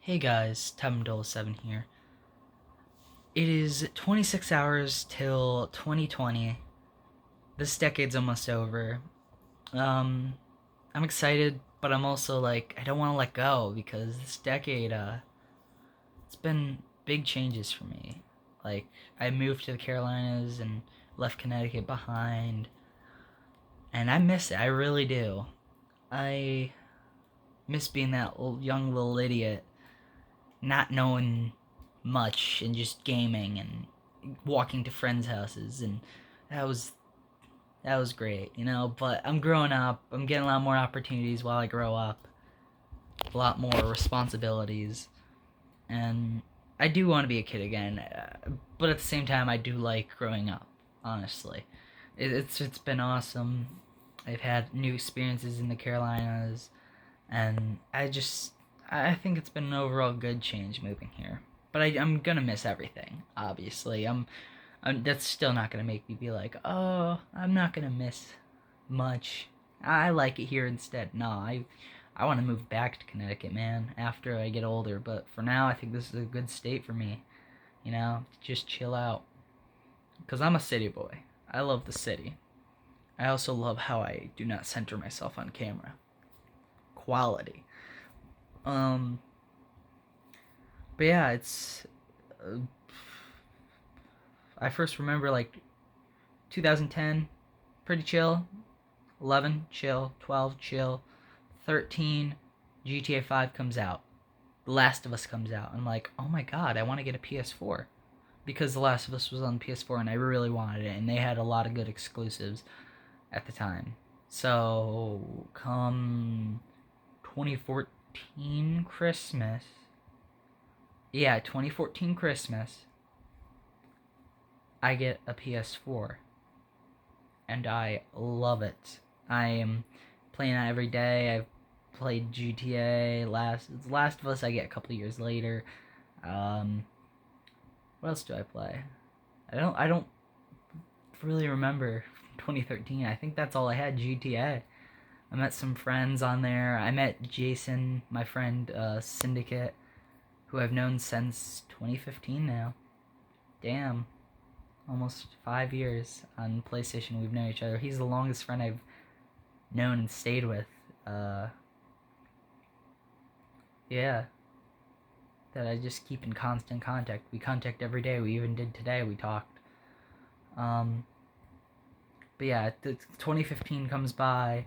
Hey guys, Tevin7 here. It is 26 hours till 2020. This decade's almost over. Um, I'm excited, but I'm also like, I don't want to let go because this decade, it's been big changes for me. Like, I moved to the Carolinas and left Connecticut behind, and I miss it. I really do. I miss being that young little idiot, not knowing much and just gaming and walking to friends' houses, and that was that was great, But I'm growing up. I'm getting a lot more opportunities while I grow up, a lot more responsibilities, and I do want to be a kid again. But at the same time, I do like growing up. Honestly, it's been awesome. I've had new experiences in the Carolinas, and I think it's been an overall good change moving here. But I'm gonna miss everything. Obviously, that's still not gonna make me be like, oh, I'm not gonna miss much. I like it here instead. No, I want to move back to Connecticut, man, after I get older. But for now, I think this is a good state for me. Just chill out. Cause I'm a city boy. I love the city. I also love how I do not center myself on camera. Quality. Um, but yeah, it's. I first remember like 2010, pretty chill. 11, chill. 12, chill. 13, GTA 5 comes out. The Last of Us comes out. I'm like, oh my god, I want to get a PS4. Because The Last of Us was on PS4 and I really wanted it. And they had a lot of good exclusives at the time. So, come 2014 Christmas. Yeah, 2014 Christmas. I get a PS4. And I love it. I am playing it every day. I've played GTA. Last of Us I get a couple years later. Um, what else do I play? I don't really remember 2013. I think that's all I had. GTA. I met some friends on there. I met Jason, my friend, Syndicate, who I've known since 2015 now. Damn, almost 5 years on PlayStation. We've known each other. He's the longest friend I've known and stayed with. Uh, yeah, that I just keep in constant contact. We contact every day. We even did today. We talked. Um, but yeah, 2015 comes by.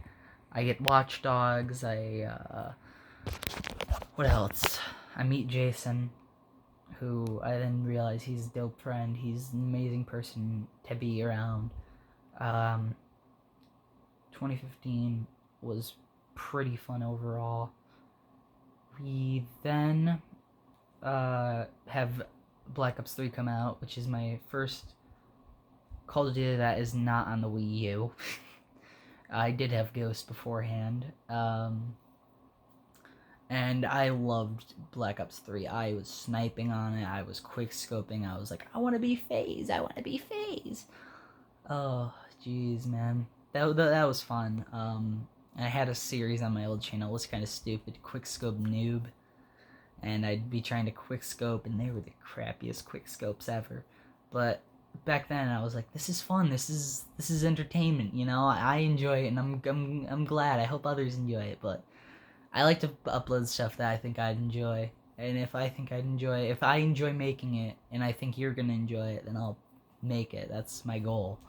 I get Watch Dogs. What else? I meet Jason, who I then realize he's a dope friend. He's an amazing person to be around. Um, 2015 was pretty fun overall. We then have Black Ops 3 come out, which is my first Call of Duty that is not on the Wii U. I did have Ghost beforehand. And I loved Black Ops 3. I was sniping on it. I was quick scoping. I was like, I want to be FaZe. I want to be FaZe. Oh, jeez, man. That was fun. I had a series on my old channel. It was kind of stupid. Quick scope noob. And I'd be trying to quick scope, and they were the crappiest quick scopes ever. But back then, I was like, this is fun. This is entertainment. I enjoy it, and I'm glad. I hope others enjoy it. But I like to upload stuff that I think I'd enjoy. And if I enjoy making it, and I think you're gonna enjoy it, then I'll make it. That's my goal.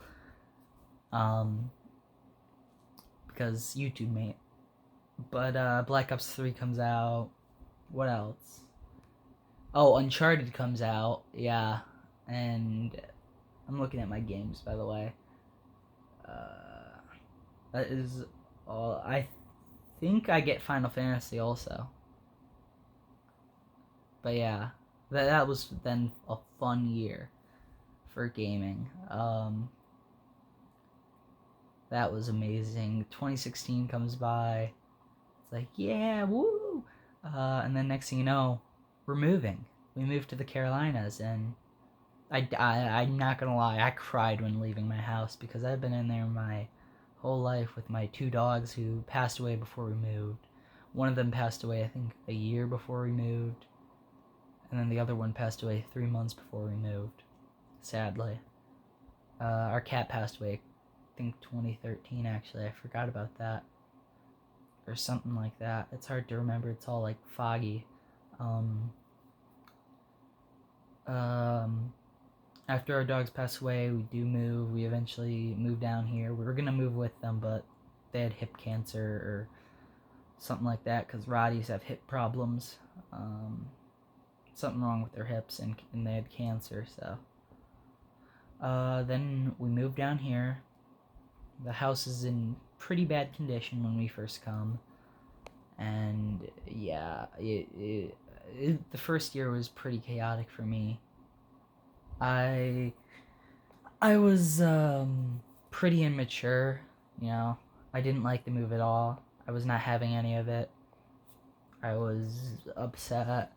Um, because YouTube made. But Black Ops 3 comes out. What else? Oh, Uncharted comes out. Yeah, and I'm looking at my games, by the way. Uh, that is all. I think I get Final Fantasy also. But yeah, that was then a fun year for gaming. That was amazing. 2016 comes by. It's like, yeah, woo! And then next thing you know, we're moving. We moved to the Carolinas, and I'm not gonna lie, I cried when leaving my house because I've been in there my whole life with my two dogs who passed away before we moved. One of them passed away, I think, a year before we moved. and then the other one passed away 3 months before we moved, sadly. Our cat passed away, I think 2013 actually. I forgot about that. Or something like that. It's hard to remember. It's all like foggy. After our dogs pass away, we do move. We eventually move down here. We were gonna move with them, but they had hip cancer or something like that because Rotties have hip problems. Something wrong with their hips, and they had cancer. So then we moved down here. The house is in pretty bad condition when we first come, and yeah, the first year was pretty chaotic for me. I was pretty immature, you know. I didn't like the move at all. I was not having any of it. I was upset,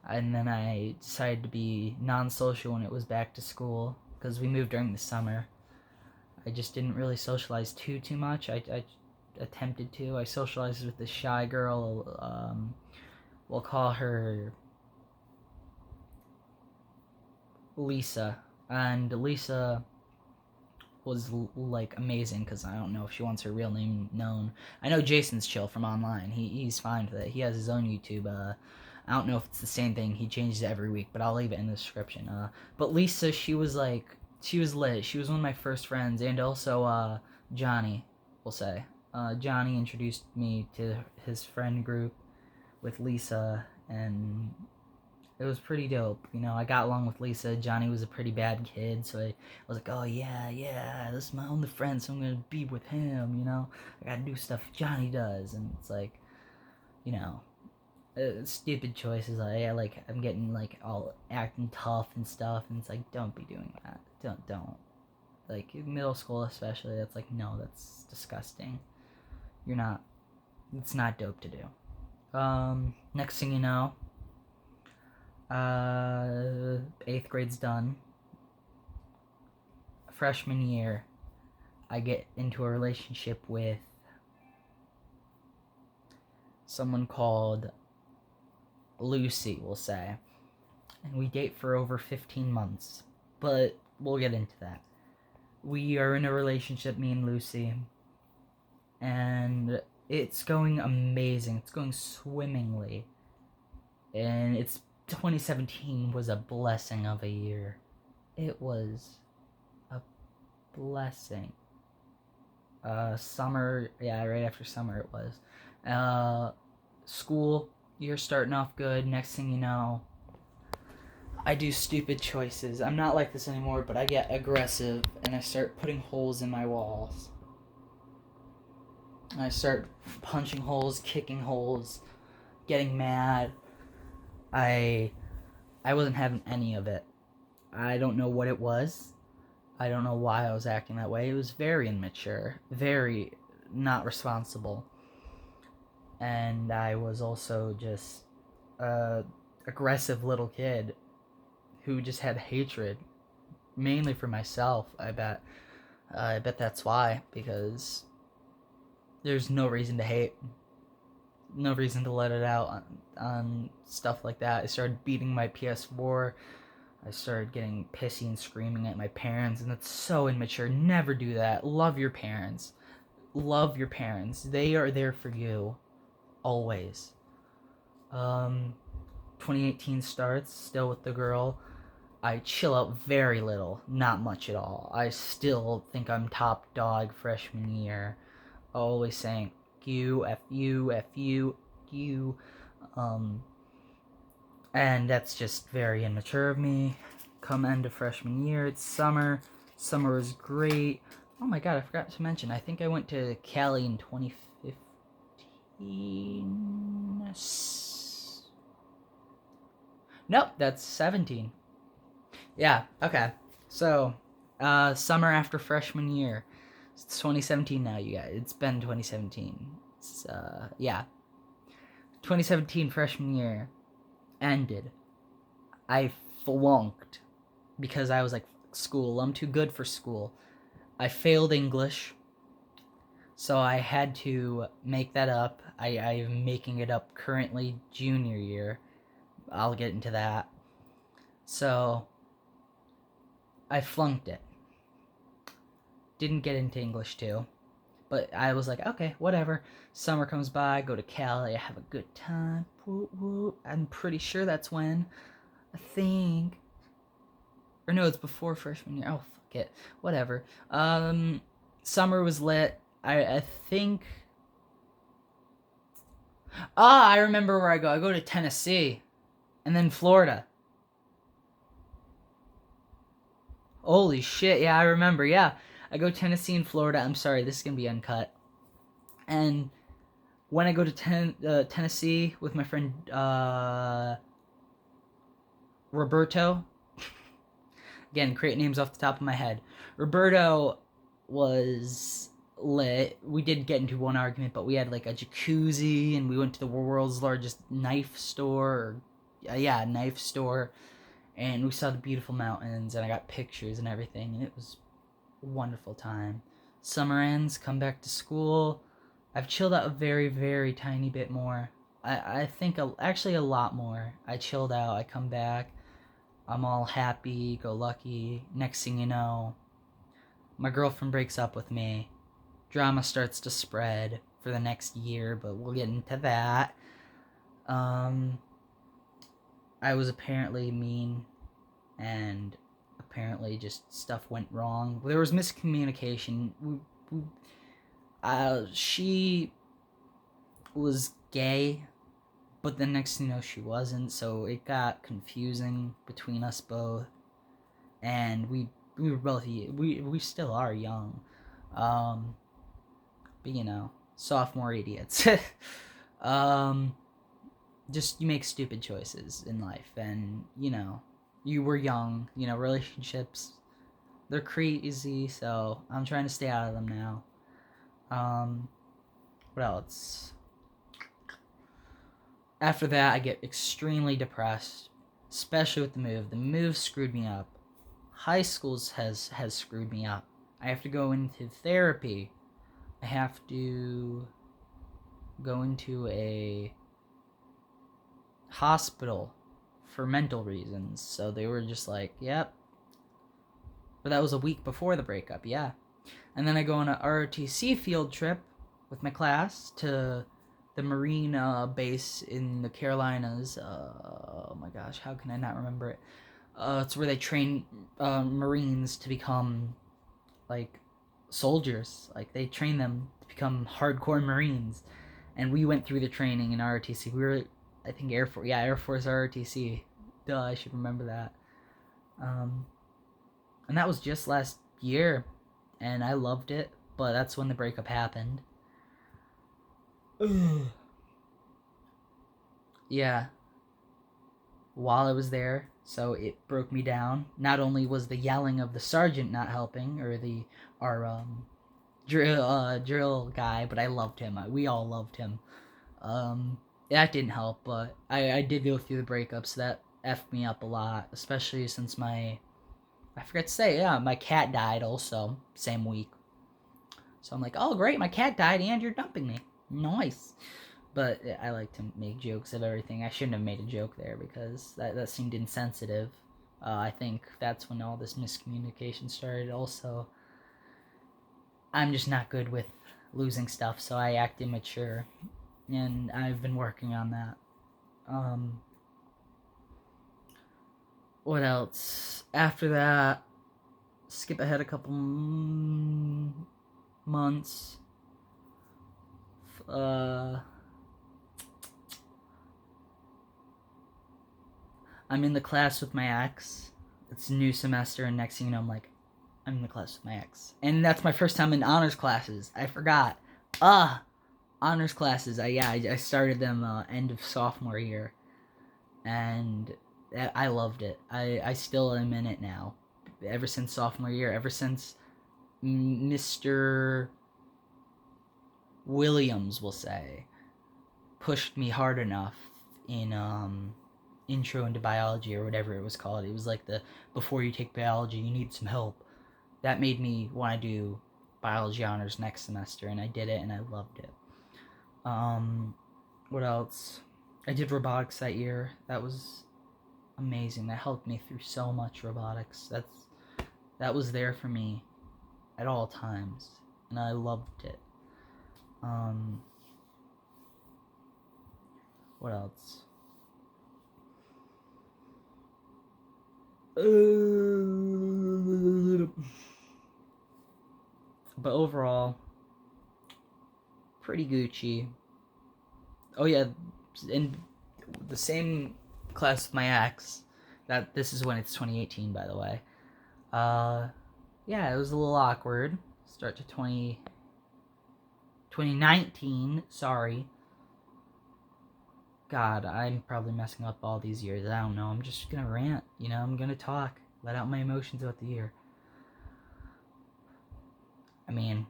and then I decided to be non-social when it was back to school because we moved during the summer. I just didn't really socialize too much. I attempted to. I socialized with this shy girl. We'll call her Lisa, and Lisa was like amazing because I don't know if she wants her real name known. I know Jason's chill from online. He's fine with it. He has his own YouTube. I don't know if it's the same thing. He changes it every week, but I'll leave it in the description. But Lisa, she was lit. She was one of my first friends, and also Johnny, we'll say. Johnny introduced me to his friend group with Lisa, and it was pretty dope. You know, I got along with Lisa. Johnny was a pretty bad kid, so I was like, oh yeah, this is my only friend, so I'm gonna be with him, you know? I gotta do stuff Johnny does, and it's like, you know, stupid choices. I'm getting like all acting tough and stuff, and it's like, don't be doing that. Don't. Like, in middle school especially, that's like, no, that's disgusting. It's not dope to do. Next thing you know, 8th grade's done. Freshman year, I get into a relationship with someone called Lucy, we'll say. And we date for over 15 months. But we'll get into that. We are in a relationship, me and Lucy. And it's going amazing. It's going swimmingly. And 2017 was a blessing of a year. It was a blessing. Summer, yeah, right after summer it was. School, year starting off good. Next thing you know, I do stupid choices. I'm not like this anymore, but I get aggressive and I start putting holes in my walls. I start punching holes, kicking holes, getting mad. I wasn't having any of it. I don't know what it was. I don't know why I was acting that way. It was very immature, very not responsible. And I was also just a aggressive little kid who just had hatred, mainly for myself. I bet that's why, because there's no reason to hate, no reason to let it out on stuff like that. I started beating my PS4. I started getting pissy and screaming at my parents, and that's so immature. Never do that. Love your parents. Love your parents. They are there for you, always. 2018 starts, still with the girl. I chill out very little, not much at all. I still think I'm top dog freshman year. Always saying, you, F you, F you, you. And that's just very immature of me. Come end of freshman year, it's summer. Summer was great. Oh my god, I forgot to mention, I think I went to Cali in 2015. Nope, that's 17. Yeah, okay. So, summer after freshman year. It's 2017 now, you guys. It's been 2017. Yeah. 2017 freshman year ended. I flunked because I was like, school, I'm too good for school. I failed English, so I had to make that up. I'm making it up currently junior year. I'll get into that. So I flunked it. Didn't get into English 2. But I was like, okay, whatever. Summer comes by, go to Cali, I have a good time. Woo, woo. I'm pretty sure that's when, I think, or no, it's before freshman year. Oh, fuck it, whatever. Summer was lit. I think. I remember where I go. I go to Tennessee, and then Florida. Holy shit! Yeah, I remember. Yeah, I go Tennessee and Florida. I'm sorry, this is gonna be uncut. And when I go to Tennessee with my friend Roberto, again, create names off the top of my head. Roberto was lit. We did get into one argument, but we had like a jacuzzi, and we went to the world's largest knife store. Knife store, and we saw the beautiful mountains, and I got pictures and everything, and it was a wonderful time. Summer ends, come back to school. I've chilled out a very, very tiny bit more. I think actually a lot more. I chilled out. I come back. I'm all happy, go lucky. Next thing you know, my girlfriend breaks up with me. Drama starts to spread for the next year, but we'll get into that. I was apparently mean, and apparently just stuff went wrong. There was miscommunication. She was gay, but the next thing you know, she wasn't, so it got confusing between us both. And we were both, we still are young, but you know, sophomore idiots. Just you make stupid choices in life, and you know, you were young. You know, relationships, they're crazy. So I'm trying to stay out of them now. What else? After that, I get extremely depressed, especially with the move. The move screwed me up. High schools has screwed me up. I have to go into therapy. I have to go into a hospital for mental reasons. So they were just like, yep. But that was a week before the breakup, yeah. And then I go on a ROTC field trip with my class to the Marine base in the Carolinas. Oh my gosh, how can I not remember it? It's where they train Marines to become like soldiers. Like they train them to become hardcore Marines. And we went through the training in ROTC. We were, I think, Air Force. Yeah, Air Force ROTC. Duh, I should remember that. And that was just last year, and I loved it. But that's when the breakup happened. Yeah. While I was there, so it broke me down. Not only was the yelling of the sergeant not helping, or our drill guy, but I loved him. We all loved him. That didn't help, but I did go through the breakups. That effed me up a lot, especially since I forgot to say, yeah, my cat died also, same week. So I'm like, oh great, my cat died and you're dumping me. Nice. But I like to make jokes of everything. I shouldn't have made a joke there because that seemed insensitive. I think that's when all this miscommunication started also. I'm just not good with losing stuff, so I act immature. And I've been working on that. What else? After that, skip ahead a couple months. I'm in the class with my ex. It's a new semester, and next thing you know, I'm in the class with my ex. And that's my first time in honors classes. I forgot. Honors classes. I started them end of sophomore year. And I loved it. I still am in it now. Ever since sophomore year, ever since Mr. Williams, we'll say, pushed me hard enough in intro into biology or whatever it was called. It was like the before you take biology, you need some help. That made me want to do biology honors next semester, and I did it, and I loved it. What else? I did robotics that year. That was amazing. That helped me through so much robotics. That was there for me at all times, and I loved it. What else? But overall, pretty Gucci. Oh yeah, in the same class with my ex. That this is when it's 2018, by the way. Yeah, it was a little awkward. Start to 2019. Sorry. God, I'm probably messing up all these years. I don't know. I'm just gonna rant. I'm gonna talk, let out my emotions about the year. I mean,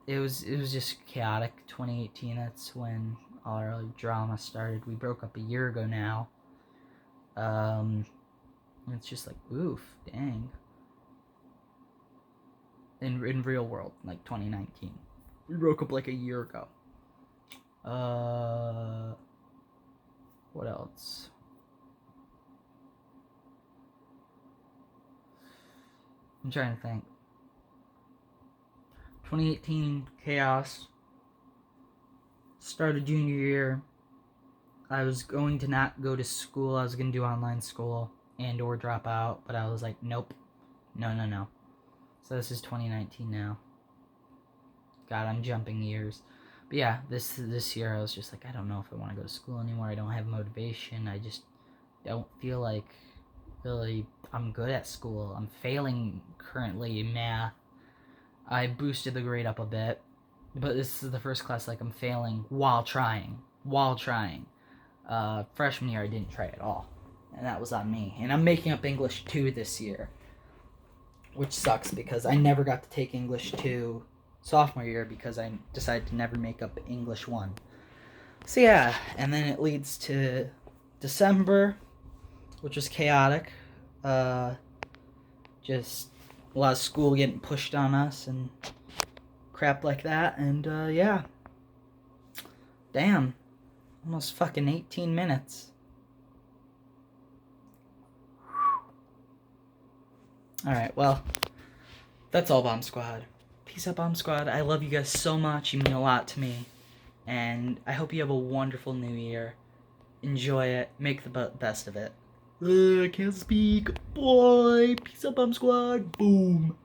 it was just chaotic. 2018. That's when all our drama started. We broke up a year ago now. It's just like, oof, dang. In real world, like 2019, we broke up like a year ago. What else? I'm trying to think. 2018 chaos. Started junior year. I was going to not go to school. I was going to do online school and or drop out, but I was like, nope. No. So this is 2019 now. God, I'm jumping years. But yeah, this year I was just like, I don't know if I want to go to school anymore. I don't have motivation. I just don't feel like really I'm good at school. I'm failing currently in math. I boosted the grade up a bit, but this is the first class like I'm failing while trying. Freshman year I didn't try at all, and that was on me. And I'm making up English 2 this year, which sucks because I never got to take English 2 sophomore year because I decided to never make up English 1. So yeah, and then it leads to December, which was chaotic. Just a lot of school getting pushed on us and crap like that. And yeah, damn, almost fucking 18 minutes. Alright, well, that's all, Bomb Squad. Peace out, Bomb Squad. I love you guys so much. You mean a lot to me. And I hope you have a wonderful new year. Enjoy it. Make the best of it. I can't speak. Boy. Peace out, Bomb Squad. Boom.